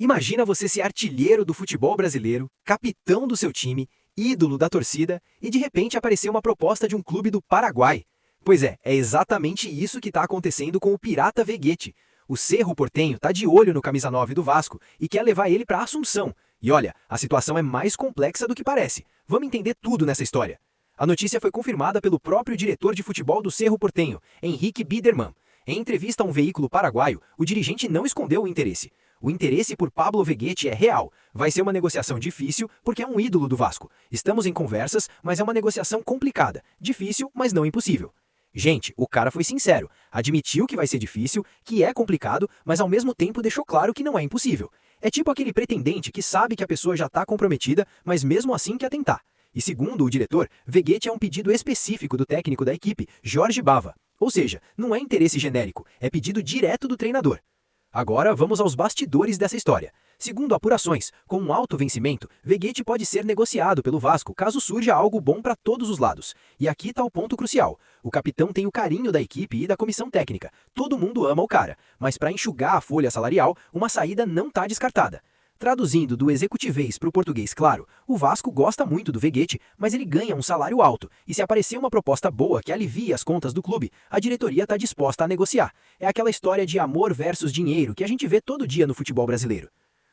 Imagina você ser artilheiro do futebol brasileiro, capitão do seu time, ídolo da torcida e de repente aparecer uma proposta de um clube do Paraguai. Pois é exatamente isso que está acontecendo com o Pirata Veguete. O Cerro Porteño está de olho no camisa 9 do Vasco e quer levar ele para Assunção. E olha, a situação é mais complexa do que parece. Vamos entender tudo nessa história. A notícia foi confirmada pelo próprio diretor de futebol do Cerro Porteño, Henrique Biderman. Em entrevista a um veículo paraguaio, o dirigente não escondeu o interesse. O interesse por Pablo Veguete é real. Vai ser uma negociação difícil porque é um ídolo do Vasco. Estamos em conversas, mas é uma negociação complicada. Difícil, mas não impossível. Gente, o cara foi sincero. Admitiu que vai ser difícil, que é complicado, mas ao mesmo tempo deixou claro que não é impossível. É tipo aquele pretendente que sabe que a pessoa já está comprometida, mas mesmo assim quer tentar. E segundo o diretor, Veguete é um pedido específico do técnico da equipe, Jorge Bava. Ou seja, não é interesse genérico, é pedido direto do treinador. Agora vamos aos bastidores dessa história. Segundo apurações, com um alto vencimento, Veguete pode ser negociado pelo Vasco caso surja algo bom para todos os lados. E aqui está o ponto crucial. O capitão tem o carinho da equipe e da comissão técnica. Todo mundo ama o cara, mas para enxugar a folha salarial, uma saída não está descartada. Traduzindo do executivês para o português claro, o Vasco gosta muito do Veguete, mas ele ganha um salário alto, e se aparecer uma proposta boa que alivie as contas do clube, a diretoria está disposta a negociar. É aquela história de amor versus dinheiro que a gente vê todo dia no futebol brasileiro.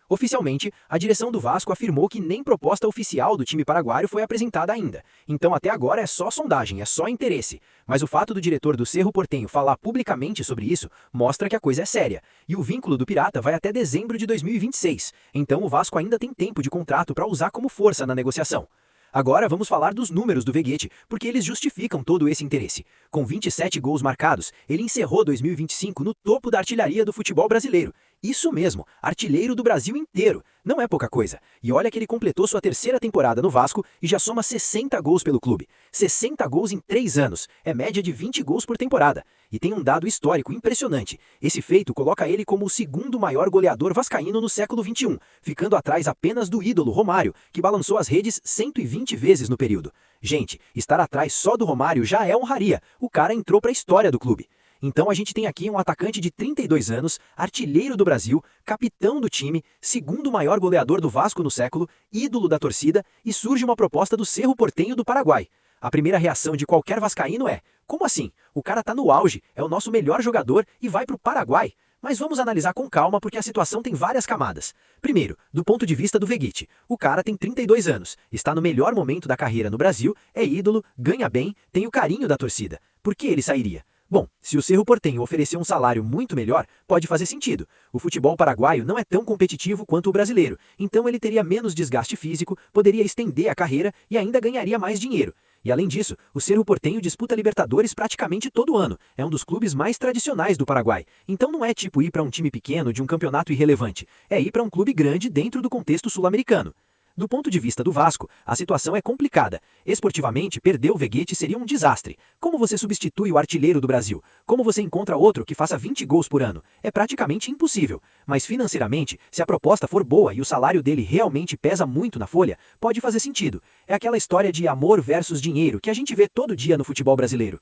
Oficialmente, a direção do Vasco afirmou que nem proposta oficial do time paraguaio foi apresentada ainda. Então até agora é só sondagem, é só interesse. Mas o fato do diretor do Cerro Porteño falar publicamente sobre isso mostra que a coisa é séria. E o vínculo do Pirata vai até dezembro de 2026. Então o Vasco ainda tem tempo de contrato para usar como força na negociação. Agora vamos falar dos números do Veguete, porque eles justificam todo esse interesse. Com 27 gols marcados, ele encerrou 2025 no topo da artilharia do futebol brasileiro. Isso mesmo, artilheiro do Brasil inteiro. Não é pouca coisa. E olha que ele completou sua terceira temporada no Vasco e já soma 60 gols pelo clube. 60 gols em 3 anos. É média de 20 gols por temporada. E tem um dado histórico impressionante. Esse feito coloca ele como o segundo maior goleador vascaíno no século XXI, ficando atrás apenas do ídolo Romário, que balançou as redes 120 vezes no período. Gente, estar atrás só do Romário já é honraria. O cara entrou para a história do clube. Então a gente tem aqui um atacante de 32 anos, artilheiro do Brasil, capitão do time, segundo maior goleador do Vasco no século, ídolo da torcida, e surge uma proposta do Cerro Porteño do Paraguai. A primeira reação de qualquer vascaíno é: como assim? O cara tá no auge, é o nosso melhor jogador e vai pro Paraguai. Mas vamos analisar com calma porque a situação tem várias camadas. Primeiro, do ponto de vista do Veguete. O cara tem 32 anos, está no melhor momento da carreira no Brasil, é ídolo, ganha bem, tem o carinho da torcida. Por que ele sairia? Bom, se o Cerro Porteño oferecer um salário muito melhor, pode fazer sentido. O futebol paraguaio não é tão competitivo quanto o brasileiro, então ele teria menos desgaste físico, poderia estender a carreira e ainda ganharia mais dinheiro. E além disso, o Cerro Porteño disputa Libertadores praticamente todo ano. É um dos clubes mais tradicionais do Paraguai. Então não é tipo ir para um time pequeno de um campeonato irrelevante. É ir para um clube grande dentro do contexto sul-americano. Do ponto de vista do Vasco, a situação é complicada. Esportivamente, perder o Veguete seria um desastre. Como você substitui o artilheiro do Brasil? Como você encontra outro que faça 20 gols por ano? É praticamente impossível. Mas financeiramente, se a proposta for boa e o salário dele realmente pesa muito na folha, pode fazer sentido. É aquela história de amor versus dinheiro que a gente vê todo dia no futebol brasileiro.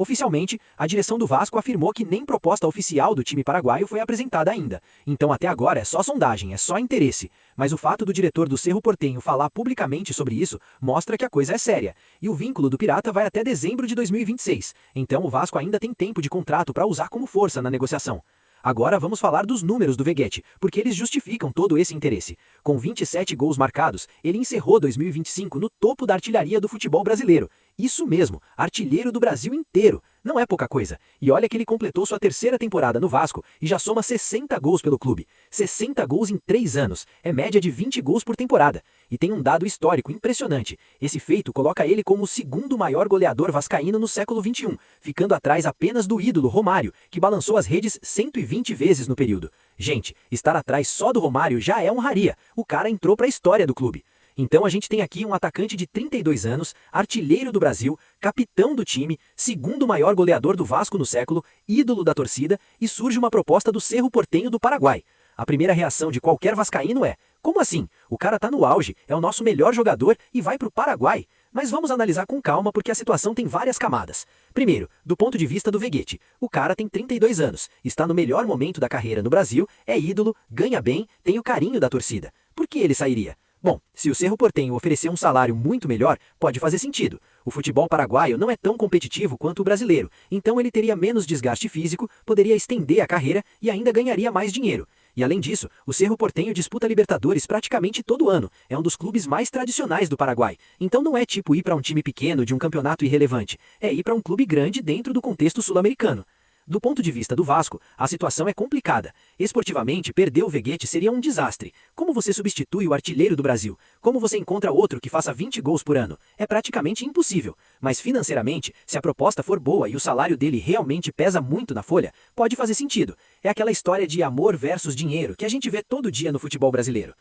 Oficialmente, a direção do Vasco afirmou que nem proposta oficial do time paraguaio foi apresentada ainda. Então até agora é só sondagem, é só interesse. Mas o fato do diretor do Cerro Porteño falar publicamente sobre isso mostra que a coisa é séria. E o vínculo do Pirata vai até dezembro de 2026. Então o Vasco ainda tem tempo de contrato para usar como força na negociação. Agora vamos falar dos números do Veguete, porque eles justificam todo esse interesse. Com 27 gols marcados, ele encerrou 2025 no topo da artilharia do futebol brasileiro. Isso mesmo, artilheiro do Brasil inteiro. Não é pouca coisa. E olha que ele completou sua terceira temporada no Vasco e já soma 60 gols pelo clube. 60 gols em 3 anos. É média de 20 gols por temporada. E tem um dado histórico impressionante. Esse feito coloca ele como o segundo maior goleador vascaíno no século XXI, ficando atrás apenas do ídolo Romário, que balançou as redes 120 vezes no período. Gente, estar atrás só do Romário já é honraria. O cara entrou para a história do clube. Então a gente tem aqui um atacante de 32 anos, artilheiro do Brasil, capitão do time, segundo maior goleador do Vasco no século, ídolo da torcida, e surge uma proposta do Cerro Porteño do Paraguai. A primeira reação de qualquer vascaíno é: como assim? O cara tá no auge, é o nosso melhor jogador e vai pro Paraguai. Mas vamos analisar com calma porque a situação tem várias camadas. Primeiro, do ponto de vista do Veguete. O cara tem 32 anos, está no melhor momento da carreira no Brasil, é ídolo, ganha bem, tem o carinho da torcida. Por que ele sairia? Bom, se o Cerro Porteño oferecer um salário muito melhor, pode fazer sentido. O futebol paraguaio não é tão competitivo quanto o brasileiro, então ele teria menos desgaste físico, poderia estender a carreira e ainda ganharia mais dinheiro. E além disso, o Cerro Porteño disputa Libertadores praticamente todo ano, é um dos clubes mais tradicionais do Paraguai. Então não é tipo ir para um time pequeno de um campeonato irrelevante, é ir para um clube grande dentro do contexto sul-americano. Do ponto de vista do Vasco, a situação é complicada. Esportivamente, perder o Veguete seria um desastre. Como você substitui o artilheiro do Brasil? Como você encontra outro que faça 20 gols por ano? É praticamente impossível. Mas financeiramente, se a proposta for boa e o salário dele realmente pesa muito na folha, pode fazer sentido. É aquela história de amor versus dinheiro que a gente vê todo dia no futebol brasileiro.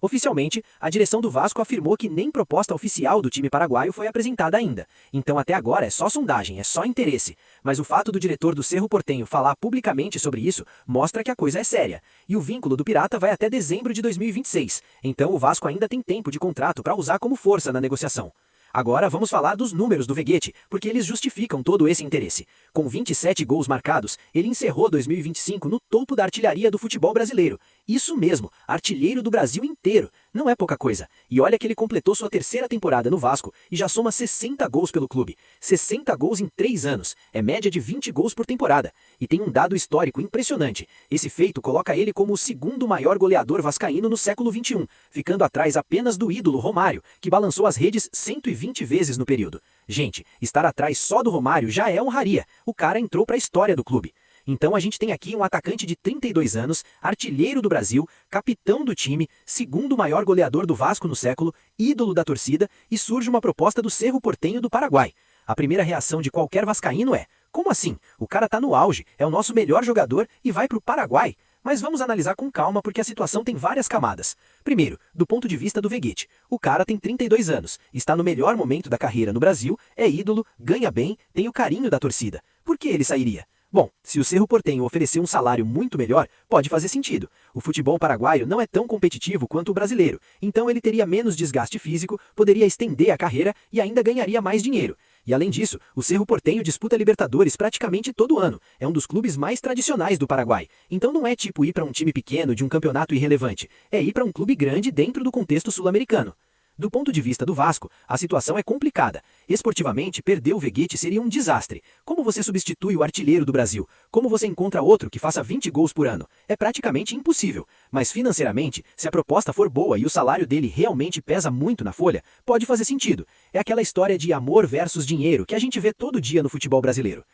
Oficialmente, a direção do Vasco afirmou que nem proposta oficial do time paraguaio foi apresentada ainda. Então até agora é só sondagem, é só interesse. Mas o fato do diretor do Cerro Porteño falar publicamente sobre isso mostra que a coisa é séria. E o vínculo do Pirata vai até dezembro de 2026. Então o Vasco ainda tem tempo de contrato para usar como força na negociação. Agora vamos falar dos números do Veguete, porque eles justificam todo esse interesse. Com 27 gols marcados, ele encerrou 2025 no topo da artilharia do futebol brasileiro. Isso mesmo, artilheiro do Brasil inteiro. Não é pouca coisa. E olha que ele completou sua terceira temporada no Vasco e já soma 60 gols pelo clube. 60 gols em 3 anos. É média de 20 gols por temporada. E tem um dado histórico impressionante. Esse feito coloca ele como o segundo maior goleador vascaíno no século XXI, ficando atrás apenas do ídolo Romário, que balançou as redes 120 vezes no período. Gente, estar atrás só do Romário já é honraria. O cara entrou para a história do clube. Então a gente tem aqui um atacante de 32 anos, artilheiro do Brasil, capitão do time, segundo maior goleador do Vasco no século, ídolo da torcida, e surge uma proposta do Cerro Porteño do Paraguai. A primeira reação de qualquer vascaíno é: como assim? O cara tá no auge, é o nosso melhor jogador e vai pro Paraguai? Mas vamos analisar com calma porque a situação tem várias camadas. Primeiro, do ponto de vista do Veguete. O cara tem 32 anos, está no melhor momento da carreira no Brasil, é ídolo, ganha bem, tem o carinho da torcida. Por que ele sairia? Bom, se o Cerro Porteño oferecer um salário muito melhor, pode fazer sentido. O futebol paraguaio não é tão competitivo quanto o brasileiro, então ele teria menos desgaste físico, poderia estender a carreira e ainda ganharia mais dinheiro. E além disso, o Cerro Porteño disputa Libertadores praticamente todo ano. É um dos clubes mais tradicionais do Paraguai. Então não é tipo ir para um time pequeno de um campeonato irrelevante, é ir para um clube grande dentro do contexto sul-americano. Do ponto de vista do Vasco, a situação é complicada. Esportivamente, perder o Veguete seria um desastre. Como você substitui o artilheiro do Brasil? Como você encontra outro que faça 20 gols por ano? É praticamente impossível. Mas financeiramente, se a proposta for boa e o salário dele realmente pesa muito na folha, pode fazer sentido. É aquela história de amor versus dinheiro que a gente vê todo dia no futebol brasileiro.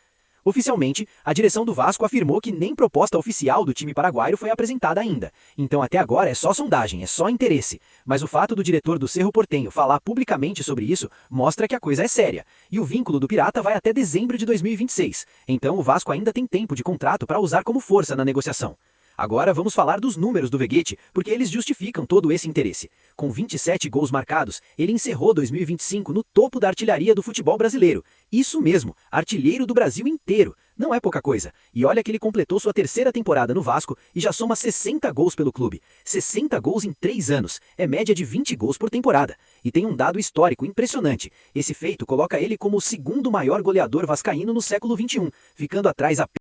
Oficialmente, a direção do Vasco afirmou que nem proposta oficial do time paraguaio foi apresentada ainda. Então até agora é só sondagem, é só interesse. Mas o fato do diretor do Cerro Porteño falar publicamente sobre isso mostra que a coisa é séria. E o vínculo do Pirata vai até dezembro de 2026. Então o Vasco ainda tem tempo de contrato para usar como força na negociação. Agora vamos falar dos números do Veguete, porque eles justificam todo esse interesse. Com 27 gols marcados, ele encerrou 2025 no topo da artilharia do futebol brasileiro. Isso mesmo, artilheiro do Brasil inteiro. Não é pouca coisa. E olha que ele completou sua terceira temporada no Vasco e já soma 60 gols pelo clube. 60 gols em 3 anos. É média de 20 gols por temporada. E tem um dado histórico impressionante. Esse feito coloca ele como o segundo maior goleador vascaíno no século XXI, ficando atrás apenas